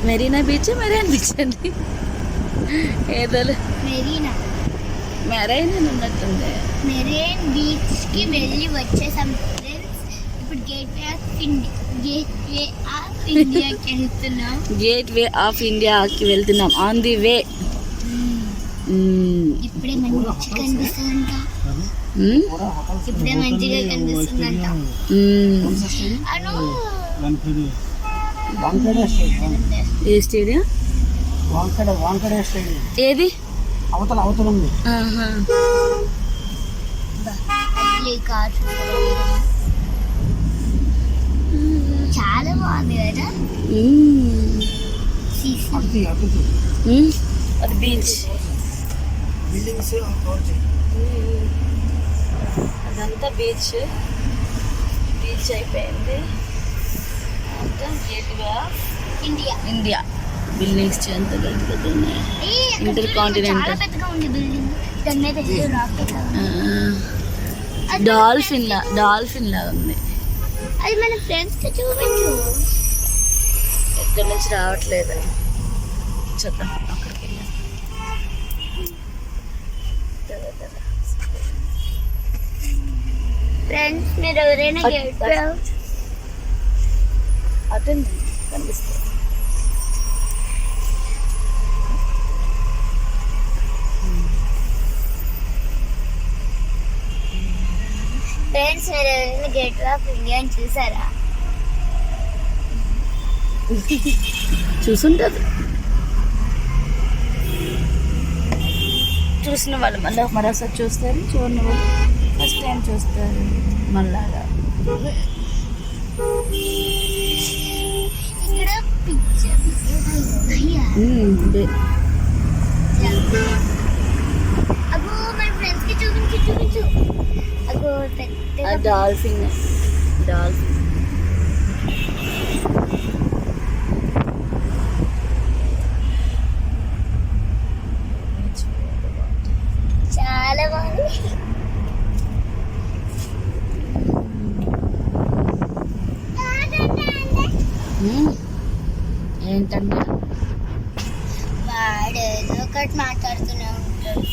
Marina beach అండి ఏదో marine అని ఉన్నట్టుంది. మెరైన్ బీచ్ కి వెళ్ళి వచ్చేసాం ఫ్రెండ్స్. ఇప్పుడు గేట్వే ఆఫ్ ఇండియాకి వెళ్తున్నాం. On the way. ఇప్పుడే మంచిగా కనిపిస్తుందంట. ఏ స్టేడియం? ఏది అవతల ఉంది. చాలా బాగుంది కదా. అది బీచ్. అదంతా బీచ్ అయిపోయింది. గేట్వే ఆఫ్ ఇండియా బిల్డింగ్స్ ఎంత పెద్ద ఉన్నాయి. ఇంటర్ కాంటినెంటల్ డాల్ఫిన్ లా ఉంది. అది మన ఫ్రెండ్స్ కి చూపించు. ఎక్కడి నుంచి రావట్లేదు. చూద్దాం అక్కడికి వెళ్ళాం. ఫ్రెండ్స్ మీరు ఎవరైనా గేట్వే అటెండ్ కనిపిస్తుంది. ఫ్రెండ్స్ మీరు ఎవరైనా గేట్వే ఆఫ్ ఇండియా చూసారా? చూసుంటుంది. చూసిన వాళ్ళు మళ్ళీ మరోసారి చూస్తారు, చూడని వాళ్ళు ఫస్ట్ టైం చూస్తారు మళ్ళాగా. ఇక్కడ పిక్చర్ అగో మన ఫ్రెండ్స్ కి చూపించు. అగో డాల్ఫిన్. చాలా బాగుంది. ఏంటంటే వాడు ఏదో ఒకటి మాట్లాడుతూనే ఉంటాడు.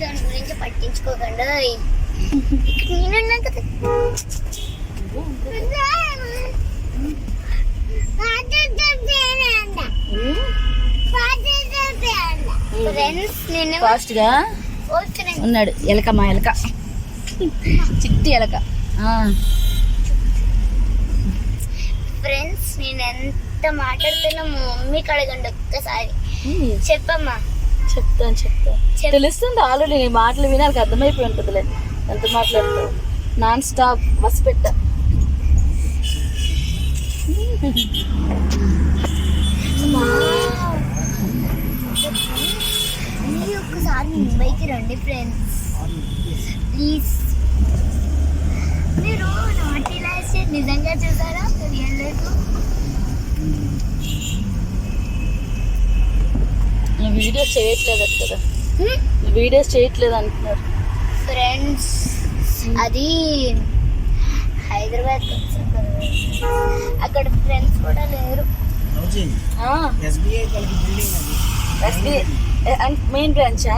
దాని గురించి పట్టించుకోకుండా ఇక్కడ నేనున్నా కదా. ఫాస్ట్ గా ఉన్నాడు ఎలక. మా ఎలక చిట్టి ఎలక. ఫ్రెండ్స్ నేను ఎంత మాట్లాడుతున్నా మా మమ్మీకి అడగండి ఒక్కసారి. చెప్పమ్మా. చెప్తాను తెలుస్తుంది ఆల్రెడీ. నీ మాటలు వినాలి, అర్థమైపోయి ఉంటుందిలే ఎంత మాట్లాడుతావు. నాన్ స్టాప్ బస్ పెట్టా. ఒక్కసారి ముంబైకి రండి ఫ్రెండ్స్ ప్లీజ్. మీరు నాటి లాస్ట్ నిజంగా చూసారా? రియల్ లైఫ్ వీడియోస్ చేయట్లేదు కదా. వీడియోస్ చేయట్లేదు అంటున్నారు ఫ్రెండ్స్. అది హైదరాబాద్ అక్కడ ఫ్రెండ్స్ కూడా లేరు. మెయిన్ బ్రాంచా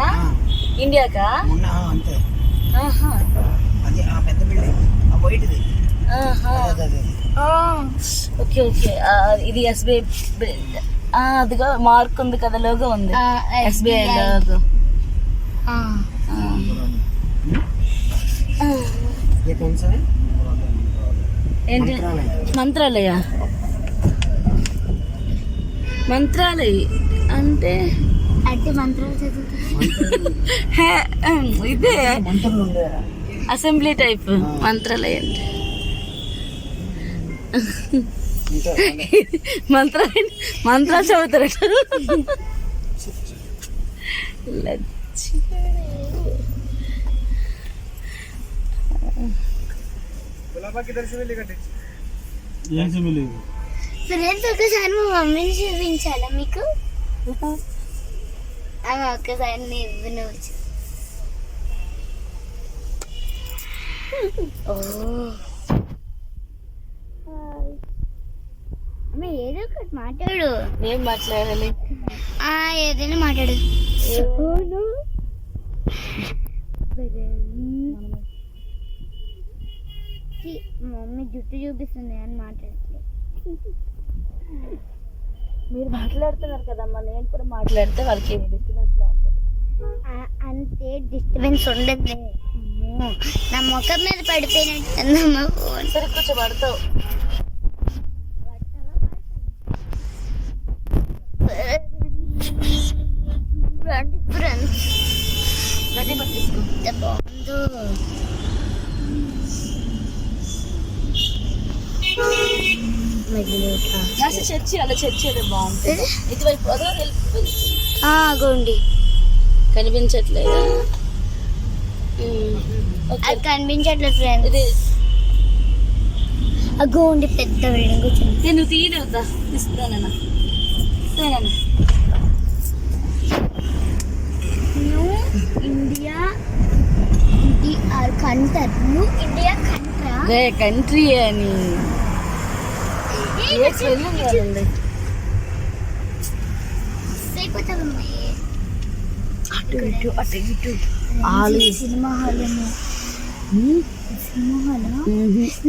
ఇండియాకా? ఓకే ఇది ఎస్బీఐ. అదిగో మార్క్ ఉంది కదా, లోగో ఉంది ఎస్బీఐ లోగో. ఏంటి? మంత్రాలయ అంటే మంత్రాలు చదువుతారు. ఇదే అసెంబ్లీ టైప్ మంత్రాలయ అంటే. మంత్రాలు చదువుతారట. ఫ్రెండ్స్ ఒకసారి మా మమ్మీని చూపించాలా మీకు? ఒక్కసారి నేను వచ్చి అమ్మ ఏదో ఒకటి మాట్లాడు. ఏం మాట్లాడాలి? ఏదైనా మాట్లాడు. మమ్మీ జుట్టు చూపిస్తుంది అని మాట్లాడట్లేదు. మీరు మాట్లాడుతున్నారు కదమ్మా, నేను కూడా మాట్లాడితే వాళ్ళకి డిస్టర్బెన్స్ లా ఉంటుంది. అంతే డిస్టర్బెన్స్ ఉండదు. నా ముఖం మీద పడిపోయినట్టుందమ్మా ఫోన్. సరే కొంచెం పడతావు. ఫ్రెండ్స్ గడ్డి పట్టించుకో. బాగుందో చర్చి అలా చర్చి అదే బాగుంటుంది. ఇటువైపు గోండి కనిపించట్లేదా? అది కనిపించట్లేదు ఫ్రెండ్స్. ఇది గోండి పెద్ద బిల్డింగ్ వచ్చింది. నేను తీయలేదా? ఇస్తానన్నా ఇండియా కంటర్. నువ్వు ఇండియా కంట్రా? కంట్రీ అని వెళ్ళింది. అటు ఇటు అటు ఇటు సినిమా హాల్ ఏమో. సినిమా హాలా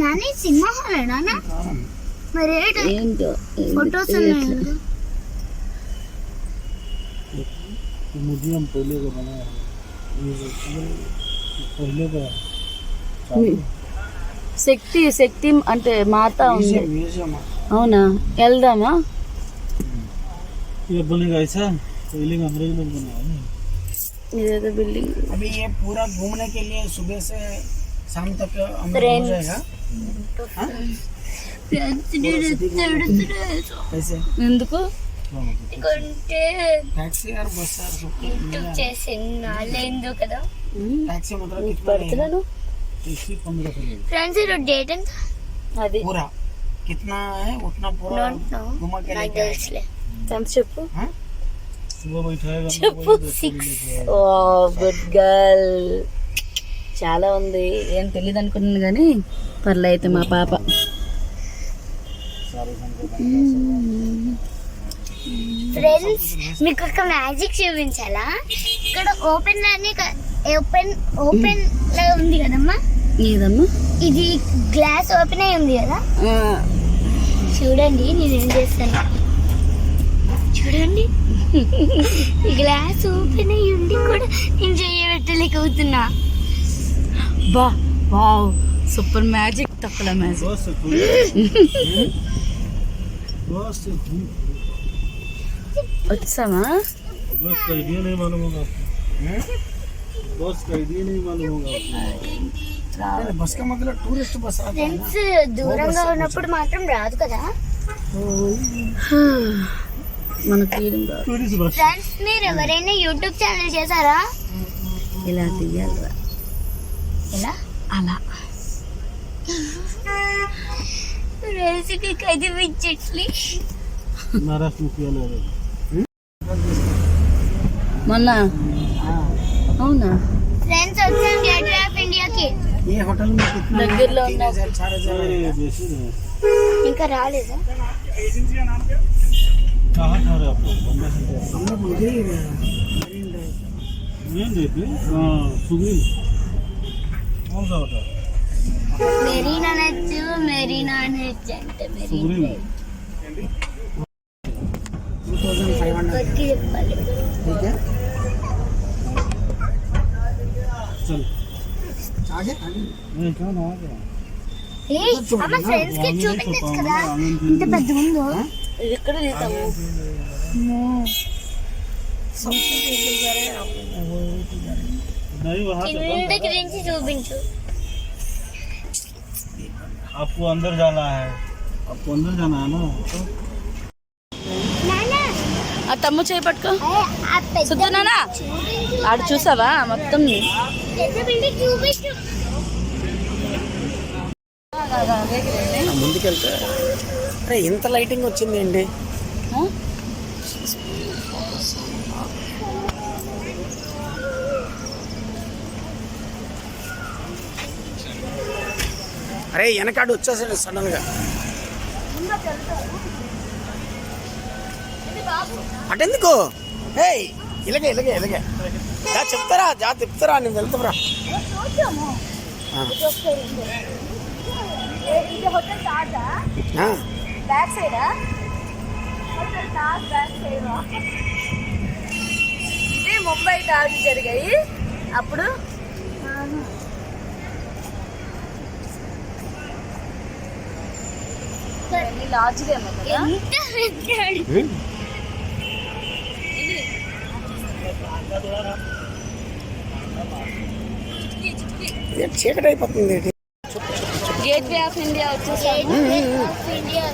నాని? సినిమా హాల్ నానా? మరి ఏంటో ఫొటోస్ ఉన్నాయి. म्यूजियम पहले का बनाया पहले का శక్తి అంటే మాత ఉంది. म्यूजियम అవునా? వెళ్దామా? ये बनेगा ऐसा पहले का अंग्रेज लोग बनाया. ఇదేదో బిల్డింగ్. अभी ये पूरा घूमने के लिए सुबह से शाम तक हम हो जाएगा. कैसे ఎందుకు? टैक्सी और बस చేసిందో కదా. टैक्सी मतलब कितना పడుతున్నాను. टैक्सी 15 रुपये ఫ్రెండ్స్ ఈరోజు డేట్ ఎంత? అది पूरा कितना है उतना पूरा घुमा के నాకు लेके आएगा. తెలుసులే. ఎంత చెప్పు. हाँ? सुबह बैठाएगा ఓ గుడ్ గర్ల్. చాలా ఉంది. ఏం తెలియదు అనుకున్నాను కానీ పర్లే అయితే మా పాప. ఫ్రెండ్స్ మీకు ఒక మ్యాజిక్ చూపించాలా? ఇక్కడ ఓపెన్ లా ఉంది కదమ్మా. ఏదమ్మా? ఇది గ్లాస్ ఓపెన్ అయి ఉంది కదా. చూడండి నేనేం చేస్తాను. చూడండి ఈ గ్లాస్ ఓపెన్ అయి ఉండి కూడా నేను చేయబెట్టలేకపోతున్నా. బా వావ్ సూపర్ మ్యాజిక్. తక్కువ మ్యాజిక్. వచ్చామా? बस का आइडिया नहीं मालूम होगा आपको. बस का आइडिया नहीं मालूम होगा आपको. बस का मतलब टूरिस्ट बस आता है ना. ఫ్రెండ్స్ దూరంగా ఉన్నప్పుడు మాత్రం రాదు కదా. మనకి टूरिस्ट बस ఫ్రెండ్స్ మీరు ఎవరైనా యూట్యూబ్ ఛానల్ చేశారా? ఇలా తీయాలి. ఎలా? అలా రెసిపీ కదిపించట్లే. महाराष्ट्र में किया लगा. మొన్న అవునా? ఫ్రెండ్స్ వచ్చాం గేట్ వే ఆఫ్ ఇండియాకి. ये होटल में कितना దగ్గరలో ఉన్న 4,000 बेसी है. ఇంకా రాలేదా? कहाँ ठहरे आप लोग? बम्बई से हम लोग उधर ही मेन रेट हाँ सुगील कौन सा होता है? మెరీనా నచ్చు అంటే सुगरील 2,500 కొద్దిగా చెప్పాలి. ठीक है. चल आगे नहीं कहाँ ना आ गया. ఏయ్ అమ్మ ఫ్రెండ్స్ కి చూపించచ్చు కదా. ఇంత పెద్ద ఉందో. ఇది ఎక్కడ తీద్దాము? नहीं वहाँ से కింద గురించి చూపించు. आपको अंदर जाना है. आपको अंदर जाना है ना. నానా ఆ తమ్ము చేయి పట్టుకో. ఆ పెద్ద సుద్దనానా చూపించు. ఆడు చూసావా మొత్తం? పెద్ద బిల్డింగ్ చూపించు. ముందుకెళ్తే అరే ఇంత లైటింగ్ వచ్చింది ఏంటి? అరే వెనకాడు వచ్చేసాడు సడన్ గా. అటెందుకు ఏయ్ ఇలాగే చెప్తారా చెప్తారా నేను వెళ్తారా చూద్దాము ఇది ఒకసారి ఉంది. ఇది హోటల్ తాజా బ్యాక్ సైడా హోటల్ తాజ్ బ్యాక్ సైడ్ ఇది ముంబై తాజ్ జరిగాయి అప్పుడు లాడ్జ్లేమో కదా ఎంత పెద్దాడు. చీకటి అయిపోతుంది. గేట్వే ఆఫ్ ఇండియా వచ్చేసాము. ఇండియా.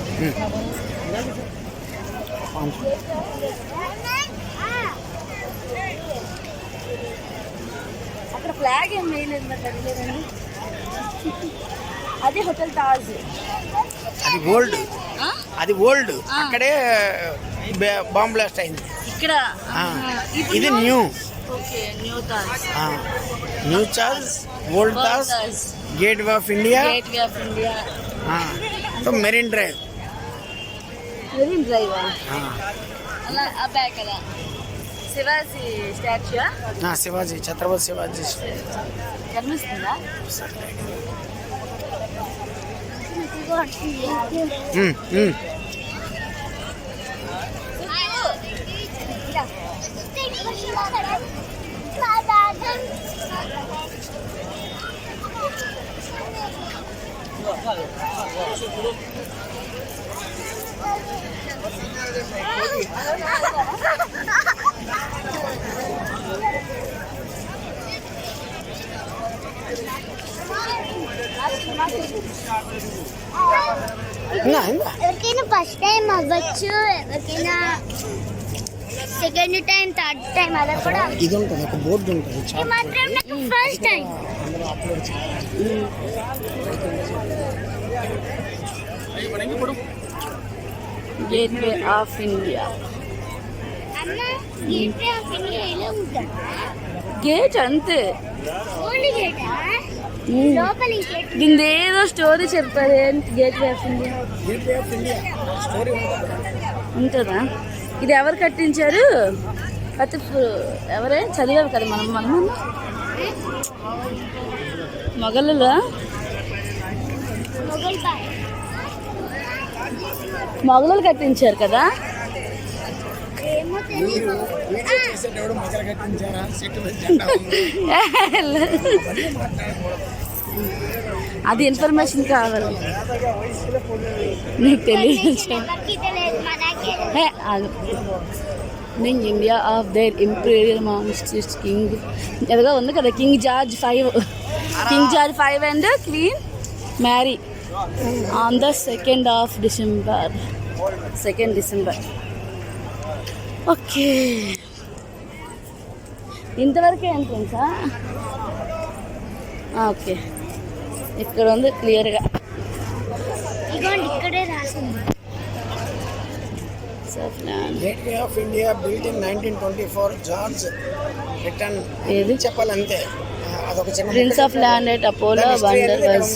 అక్కడ ఫ్లాగ్ ఏం వేయలేదు మరి తగ్గలేదండి. అది హోటల్ తాజ్. అది ఓల్డ్ అక్కడే బాంబ్ బ్లాస్ట్ అయింది. ఇక్కడ ఇది new. Okay new Taj. New Taj, old Taj, gateway of India, gateway of India, Marine Drive. Marine Drive అలా ఆ బ్యాక్ అలా శివాజీ స్టాచ్యూ శివాజీ, ఛత్రపతి శివాజీ కనిపిస్తుందా? ఎవరికైనా ఫస్ట్ టైం అవ్వచ్చు, ఎవరికైనా సెకండ్ టైం, థర్డ్ టైం అలా కూడా. ఇది ఉంటుంది, ఒక బోర్డు ఉంటుంది. ఇది మాత్రం నాకు first time. Gateway of India. అన్న గేట్వే ఆఫ్ ఇండియా ఎలా ఉందా? గేట్ అంతే. ఓన్లీ గేటా? లోపల గేట్. దీని ఏదో స్టోరీ చెప్తారు. Gateway of India gateway of India story ఉంటుందా? ఇది ఎవరు కట్టించారు? ఎవరే చదివారు కదా మనం మొఘలులా? మొఘలు కట్టించారు కదా. ఏమో తెలియదు. అది ఇన్ఫర్మేషన్ కావాలి, నీకు తెలియదు. India of there imperial masters King ఎదుగా ఉంది కదా, King George 5 and Queen Mary on the 2nd of December. Okay, ఇంతవరకే ఎంట్రన్సా? ఓకే, ఇక్కడ ఉంది క్లియర్గా. ఇదిగోండి ఇక్కడే రాసింది. Gateway of India built in 1924. George return ఏది చెప్పాలంతే. అదొక చిన్న prince of land at Apollo Bunder was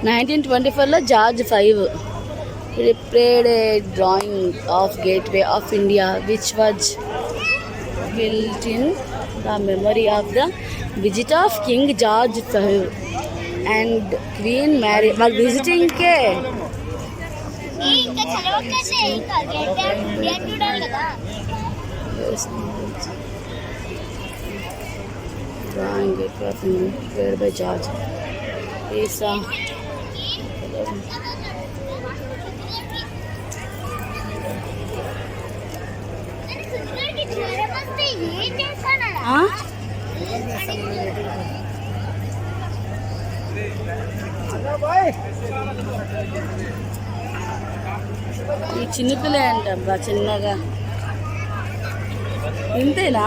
1924లో George 5 prepared a drawing of Gateway of India which was built in the memory of the visit of King George V and Queen Mary. While visiting ke ఇంకా చదవకండి, ఇంకా gateway of India చూడాలి కదా. drawing Gateway of India prepared by George. Isa ఏం చేస్తానా? ఈ చిన్నపిల్ల ఏంటబ్బా చిన్నగా ఇంతేనా?